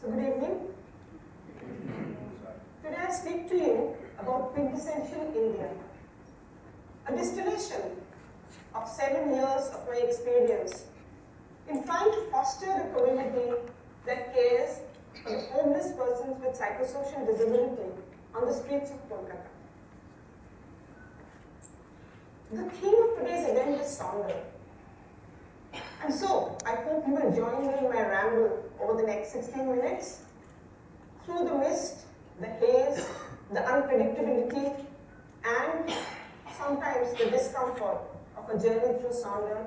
So good evening. Today I speak to you about quintessential India, a distillation of 7 years of my experience in trying to foster a community that cares for the homeless persons with psychosocial disability on the streets of Kolkata. The theme of today's event is somber. And so, I hope you will join me in my ramble over the next 16 minutes through the mist, the haze, the unpredictability, and sometimes the discomfort of a journey through Sonder,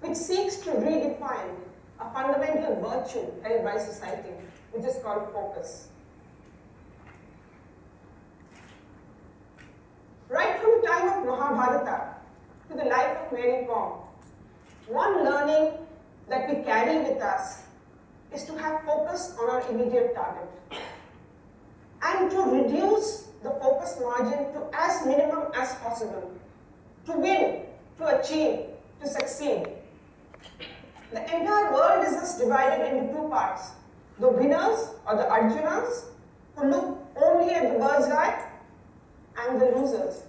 which seeks to redefine a fundamental virtue held by society, which is called focus. Right from the time of Mahabharata to the life of Mary Kom, one learning that we carry with us is to have focus on our immediate target and to reduce the focus margin to as minimum as possible, to win, to achieve, to succeed. The entire world is thus divided into two parts: the winners or the Arjunas who look only at the bird's eye, and the losers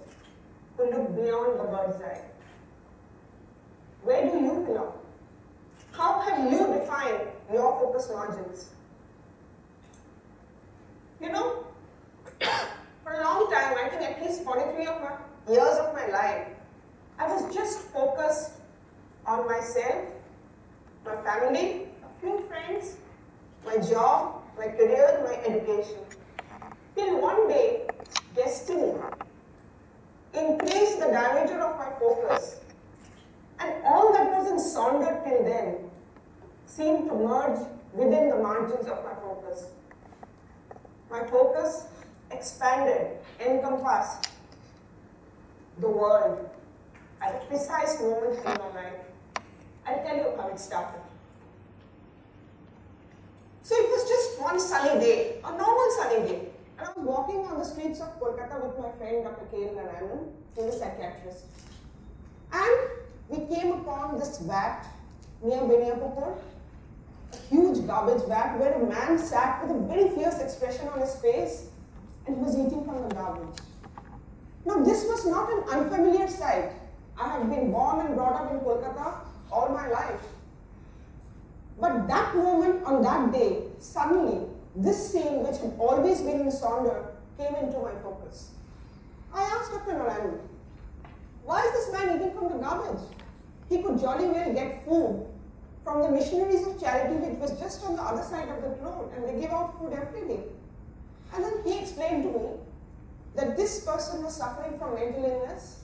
who look beyond the bird's eye. Where do you belong? How have you defined your focus margins? You know, for a long time, I think at least 43 years of my life, I was just focused on myself, my family, a few friends, my job, my career, my education. Till one day, destiny increased the diameter of my focus, and all that was in Sonder till then seemed to merge within the margins of my focus. My focus expanded, encompassed the world at a precise moment in my life. I'll tell you how it started. So it was just one sunny day, a normal sunny day, and I was walking on the streets of Kolkata with my friend Dr. K. Narayanan, who is a psychiatrist. And we came upon this vat near Beniapur, a huge garbage vat where a man sat with a very fierce expression on his face and he was eating from the garbage. Now this was not an unfamiliar sight. I have been born and brought up in Kolkata all my life. But that moment on that day, suddenly this scene which had always been in Sonder came into my focus. I asked Dr. Narayanan, why is this man eating from the garbage? He could jolly well get food from the missionaries of charity which was just on the other side of the road, and they give out food every day. And then he explained to me that this person was suffering from mental illness,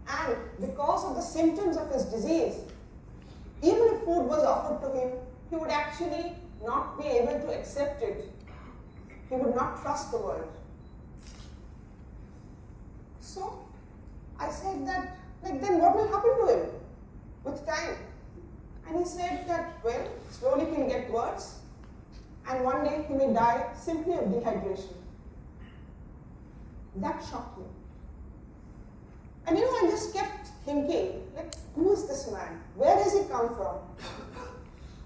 and because of the symptoms of his disease, even if food was offered to him, he would actually not be able to accept it. He would not trust the world. So I said that, then what will happen to him with time? And he said that, well, slowly he'll get worse, and one day he may die simply of dehydration. That shocked me. And I just kept thinking, who is this man? Where does he come from?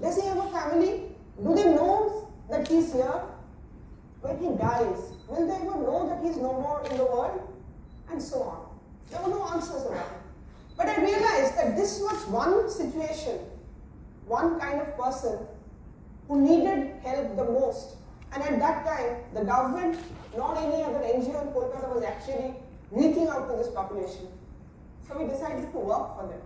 Does he have a family? Do they know that he's here? When he dies, will they ever know that he's no more in the world? And so on. There were no answers about it. But I realized that this was one situation, one kind of person who needed help the most. And at that time, the government, not any other NGO in Kolkata, was actually reaching out to this population. So we decided to work for them.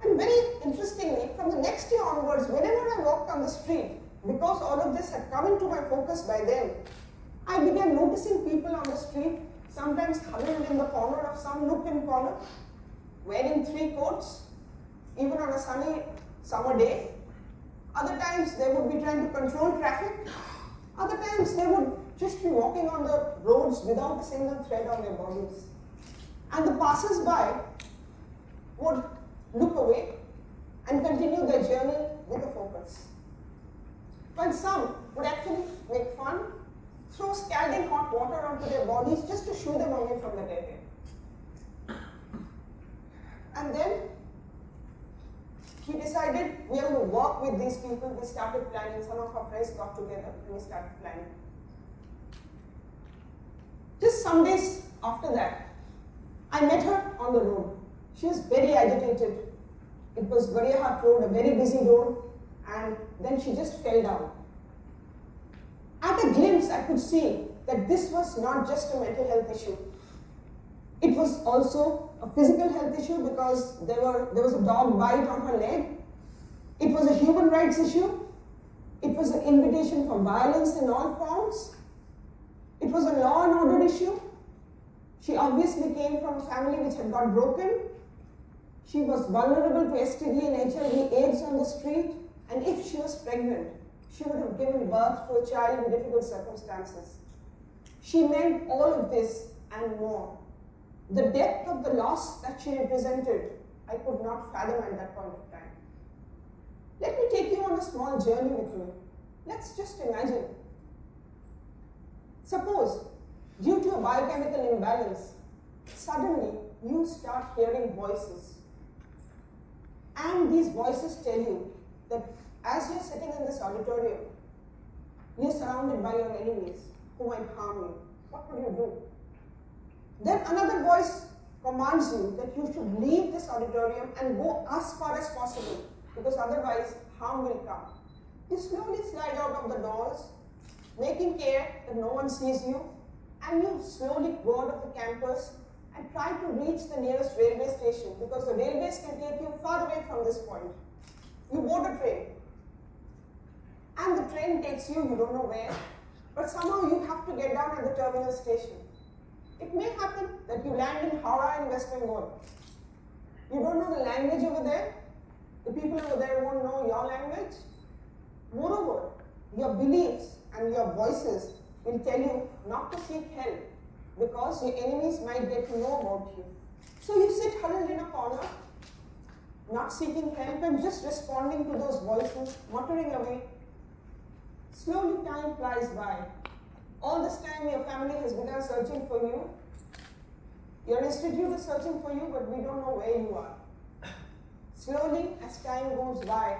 And very interestingly, from the next year onwards, whenever I walked on the street, because all of this had come into my focus by then, I began noticing people on the street, sometimes huddled in the corner of some nook and corner, wearing 3 coats, even on a sunny summer day. Other times they would be trying to control traffic. Other times they would just be walking on the roads without a single thread on their bodies. And the passers-by would look away and continue their journey with a focus. While some would actually make fun, throw scalding hot water onto their bodies just to shoo them away from the dead end. And then we decided we are going to work with these people. We started planning. Some of our friends got together and we started planning. Just some days after that, I met her on the road. She was very agitated. It was Gadiahat Road, a very busy road, and then she just fell down. At a glimpse, I could see that this was not just a mental health issue. It was also a physical health issue because there was a dog bite on her leg. It was a human rights issue. It was an invitation for violence in all forms. It was a law and order issue. She obviously came from a family which had got broken. She was vulnerable to STD and HIV AIDS on the street. And if she was pregnant, she would have given birth to a child in difficult circumstances. She meant all of this and more. The depth of the loss that she represented, I could not fathom at that point of time. Let me take you on a small journey with me. Let's just imagine. Suppose, due to a biochemical imbalance, suddenly you start hearing voices. And these voices tell you that as you're sitting in this auditorium, you're surrounded by your enemies who might harm you. What would you do? Then another voice commands you that you should leave this auditorium and go as far as possible, because otherwise harm will come. You slowly slide out of the doors, making care that no one sees you, and you slowly go out of the campus and try to reach the nearest railway station, because the railways can take you far away from this point. You board a train, and the train takes you, you don't know where, but somehow you have to get down at the terminal station. It may happen that you land in Howrah in West Bengal. You don't know the language over there. The people over there won't know your language. Moreover, your beliefs and your voices will tell you not to seek help because your enemies might get to know about you. So you sit huddled in a corner, not seeking help and just responding to those voices, muttering away. Slowly time flies by. All this time your family has begun searching for you. Your institute is searching for you, but we don't know where you are. Slowly, as time goes by,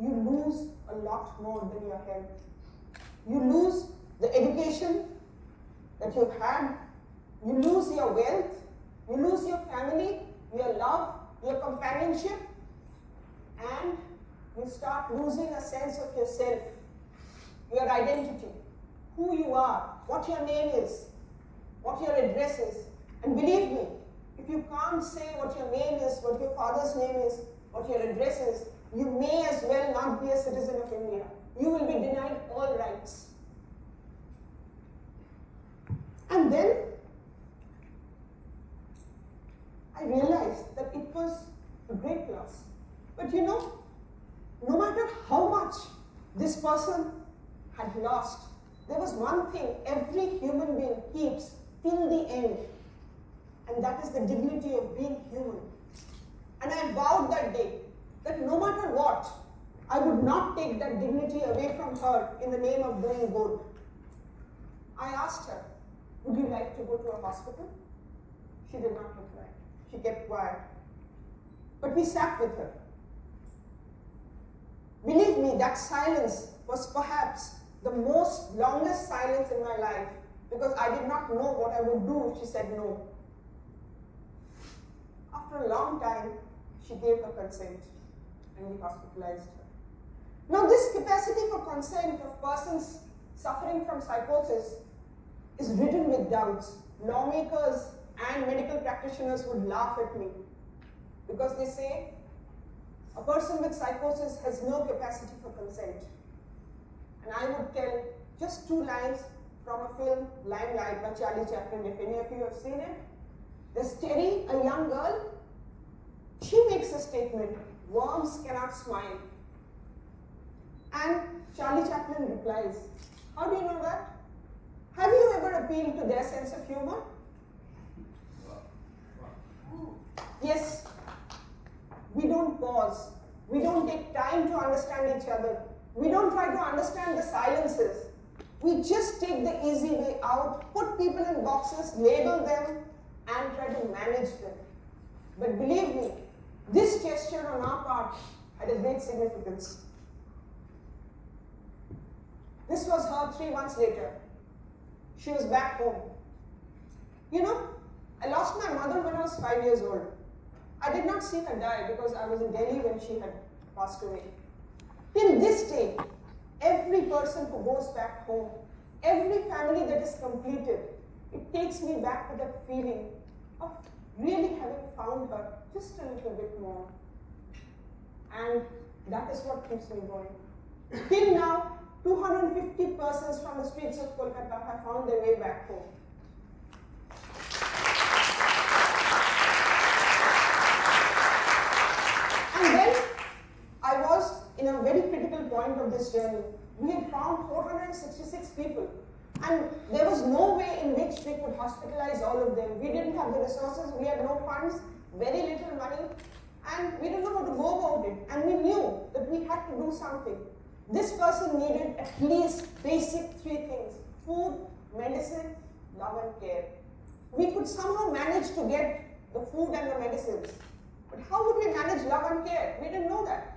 you lose a lot more than your health. You lose the education that you've had. You lose your wealth. You lose your family, your love, your companionship, and you start losing a sense of yourself, your identity, who you are, what your name is, what your address is. And believe me, if you can't say what your name is, what your father's name is, what your address is, you may as well not be a citizen of India. You will be denied all rights. And then I realized that it was a great loss. But you know, no matter how much this person had lost, there was one thing every human being keeps till the end, and that is the dignity of being human. And I vowed that day that no matter what, I would not take that dignity away from her in the name of doing good. I asked her, would you like to go to a hospital? She did not reply. She kept quiet. But we sat with her. Believe me, that silence was perhaps the most longest silence in my life, because I did not know what I would do if she said no. After a long time, she gave her consent and we hospitalized her. Now this capacity for consent of persons suffering from psychosis is ridden with doubts. Lawmakers and medical practitioners would laugh at me because they say a person with psychosis has no capacity for consent. And I would tell just 2 lines from a film, Limelight by Charlie Chaplin, if any of you have seen it. There's Terry, a young girl. She makes a statement, worms cannot smile. And Charlie Chaplin replies, how do you know that? Have you ever appealed to their sense of humor? Yes. We don't pause. We don't take time to understand each other. We don't try to understand the silences. We just take the easy way out, put people in boxes, label them, and try to manage them. But believe me, this this gesture on our part had a great significance. This was her 3 months later. She was back home. You know, I lost my mother when I was 5 years old. I did not see her die because I was in Delhi when she had passed away. Till this day, every person who goes back home, every family that is completed, it takes me back to that feeling of really having found her just a little bit more. And that is what keeps me going. Till now, 250 persons from the streets of Kolkata have found their way back home. And then I was in a very critical point of this journey. We had found 466 people, and there was no way in which we could hospitalize all of them. We didn't have the resources, we had no funds, very little money, and we didn't know how to go about it. And we knew that we had to do something. This person needed at least basic 3 things: food, medicine, love and care. We could somehow manage to get the food and the medicines. But how would we manage love and care? We didn't know that.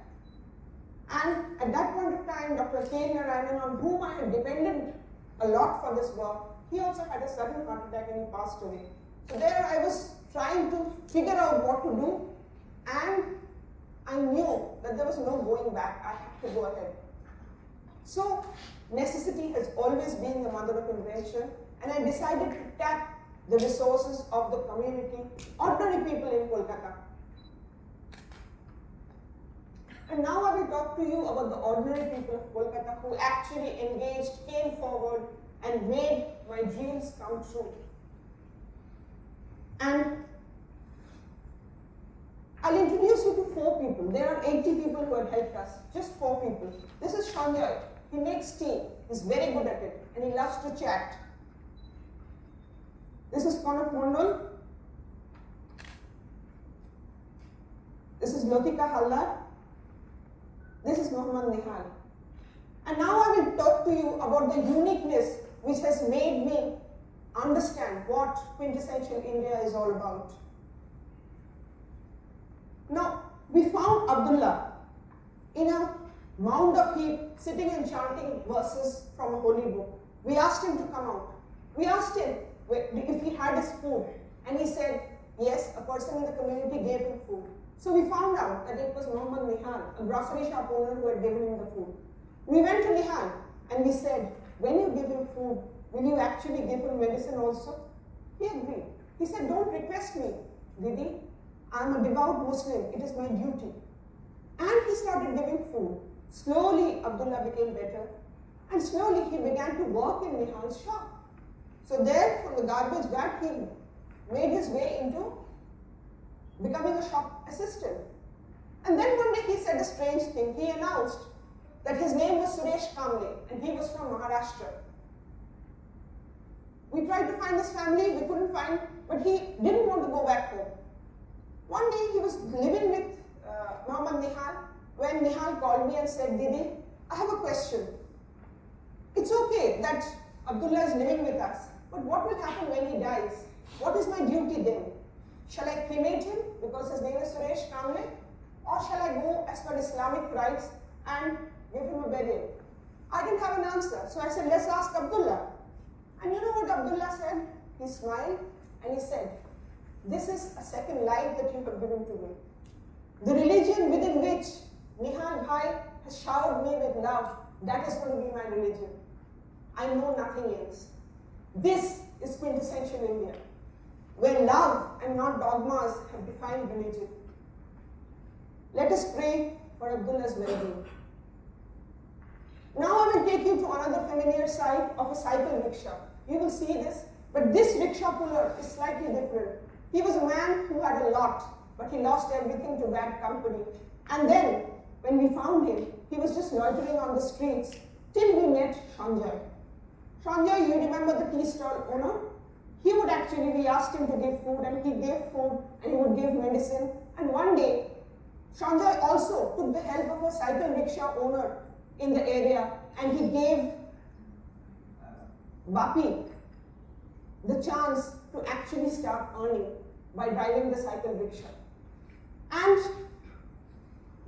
And at that point of time, Dr. K. Narayanan, on whom I had depended a lot for this work, he also had a sudden heart attack and he passed away. So there I was trying to figure out what to do, and I knew that there was no going back. I had to go ahead. So necessity has always been the mother of invention, and I decided to tap the resources of the community, ordinary people in Kolkata. And now I will talk to you about the ordinary people of Kolkata who actually engaged, came forward, and made my dreams come true. And I'll introduce you to 4 people. There are 80 people who have helped us, just 4 people. This is Sanjay. He makes tea. He's very good at it, and he loves to chat. This is Kanak Mondal. This is Latika Hallar. This is Mohammad Nihal. And now I will talk to you about the uniqueness which has made me understand what quintessential India is all about. Now, we found Abdullah in a mound of heap, sitting and chanting verses from a holy book. We asked him to come out. We asked him if he had his food, and he said, yes, a person in the community gave him food. So we found out that it was Mohammad Nihal, a grocery shop owner who had given him the food. We went to Nihal and we said, when you give him food, will you actually give him medicine also? He agreed. He said, don't request me, Didi. I am a devout Muslim. It is my duty. And he started giving food. Slowly, Abdullah became better. And slowly, he began to work in Nihal's shop. So there, from the garbage bag, he made his way into becoming a shop assistant. And then one day, he said a strange thing. He announced that his name was Suresh Kamble, and he was from Maharashtra. We tried to find his family, we couldn't find, but he didn't want to go back home. One day, he was living with Mohammad Nihal, when Nihal called me and said, Didi, I have a question. It's okay that Abdullah is living with us, but what will happen when he dies? What is my duty then? Shall I cremate him because his name is Suresh Kamble? Or shall I go as per Islamic rites and give him a burial? I didn't have an answer, so I said, let's ask Abdullah. And you know what Abdullah said? He smiled and he said, this is a second life that you have given to me. The religion within which Nihal Bhai has showered me with love, that is going to be my religion. I know nothing else. This is quintessential India, where love and not dogmas have defined religion. Let us pray for Abdullah's well-being. Now I will take you to another familiar side of a cycle rickshaw. You will see this, but this rickshaw puller is slightly different. He was a man who had a lot, but he lost everything to bad company. And then, when we found him, he was just loitering on the streets till we met Sanjay. Sanjay, you remember the tea stall owner? He would actually, we asked him to give food, and he gave food, and he would give medicine. And one day, Sanjay also took the help of a cycle rickshaw owner in the area, and he gave Bapi the chance to actually start earning by driving the cycle rickshaw. And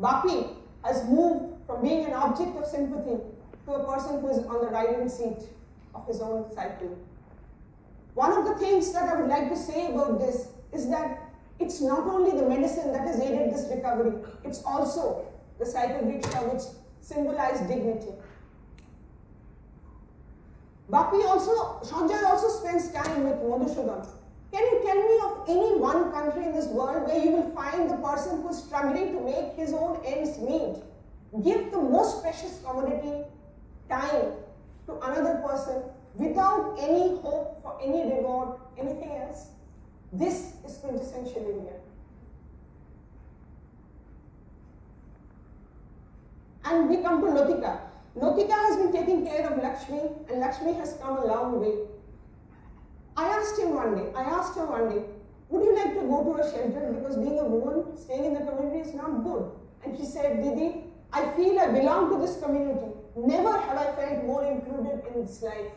Baki has moved from being an object of sympathy to a person who is on the riding seat of his own cycle. One of the things that I would like to say about this is that it's not only the medicine that has aided this recovery, it's also the cycle rickshaw which symbolized dignity. Sanjay also spends time with Madhusudhan. Can you tell me of any one country in this world where you will find the person who is struggling to make his own ends meet, give the most precious commodity, time, to another person without any hope for any reward, anything else? This is quintessential India. And we come to Lotika. Lotika has been taking care of Lakshmi, and Lakshmi has come a long way. I asked her one day, would you like to go to a shelter because being a woman, staying in the community is not good? And she said, Didi, I feel I belong to this community. Never have I felt more included in this life.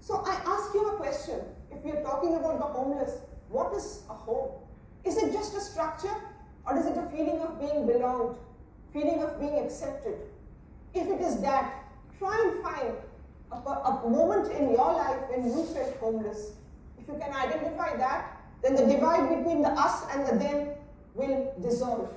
So I ask you a question. If we are talking about the homeless, what is a home? Is it just a structure, or is it a feeling of being belonged, feeling of being accepted? If it is that, try and find a moment in your life when you felt homeless. If you can identify that, then the divide between the us and the them will dissolve.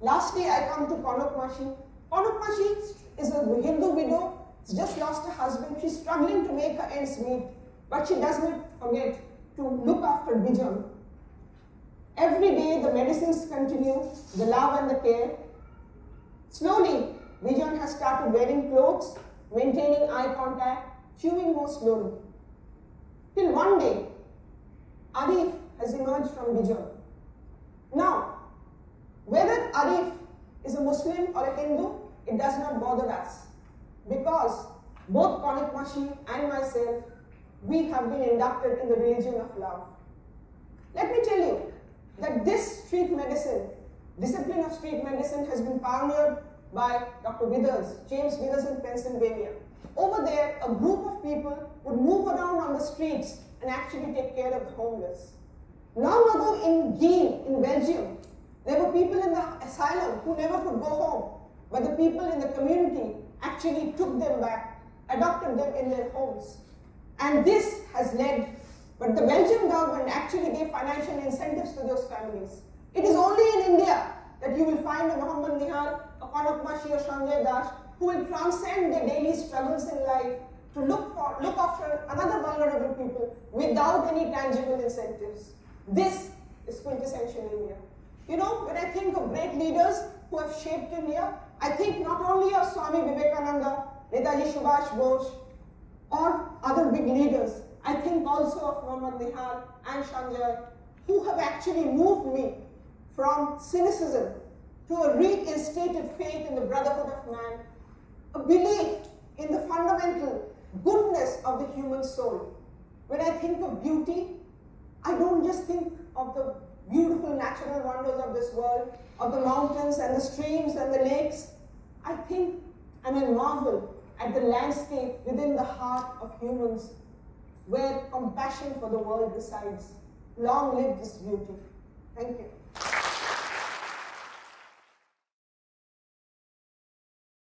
Lastly, I come to Kanak Mashi. Kanak Mashi is a Hindu widow. She's just lost her husband. She's struggling to make her ends meet, but she does not forget to look after Bijam. Every day the medicines continue, the love and the care. Slowly, Bijan has started wearing clothes, maintaining eye contact, chewing more slowly. Till one day, Arif has emerged from Bijan. Now, whether Arif is a Muslim or a Hindu, it does not bother us, because both Kanak Mashi and myself, we have been inducted in the religion of love. Let me tell you that this street medicine, discipline of street medicine, has been pioneered by Dr. Withers, James Withers in Pennsylvania. Over there, a group of people would move around on the streets and actually take care of the homeless. Long ago in Gien, in Belgium, there were people in the asylum who never could go home, but the people in the community actually took them back, adopted them in their homes. And this has led, but the Belgian government actually gave financial incentives to those families. It is only in India that you will find a Muhammad Nihal, a Kanak Mashi or Sanjay Das who will transcend their daily struggles in life to look after another vulnerable people without any tangible incentives. This is quintessential India. You know, when I think of great leaders who have shaped India, I think not only of Swami Vivekananda, Netaji Subhash Bose, or other big leaders. I think also of Muhammad Nihal and Sanjay, who have actually moved me from cynicism to a reinstated faith in the brotherhood of man, a belief in the fundamental goodness of the human soul. When I think of beauty, I don't just think of the beautiful natural wonders of this world, of the mountains and the streams and the lakes. I think and I marvel at the landscape within the heart of humans, where compassion for the world resides. Long live this beauty. Thank you.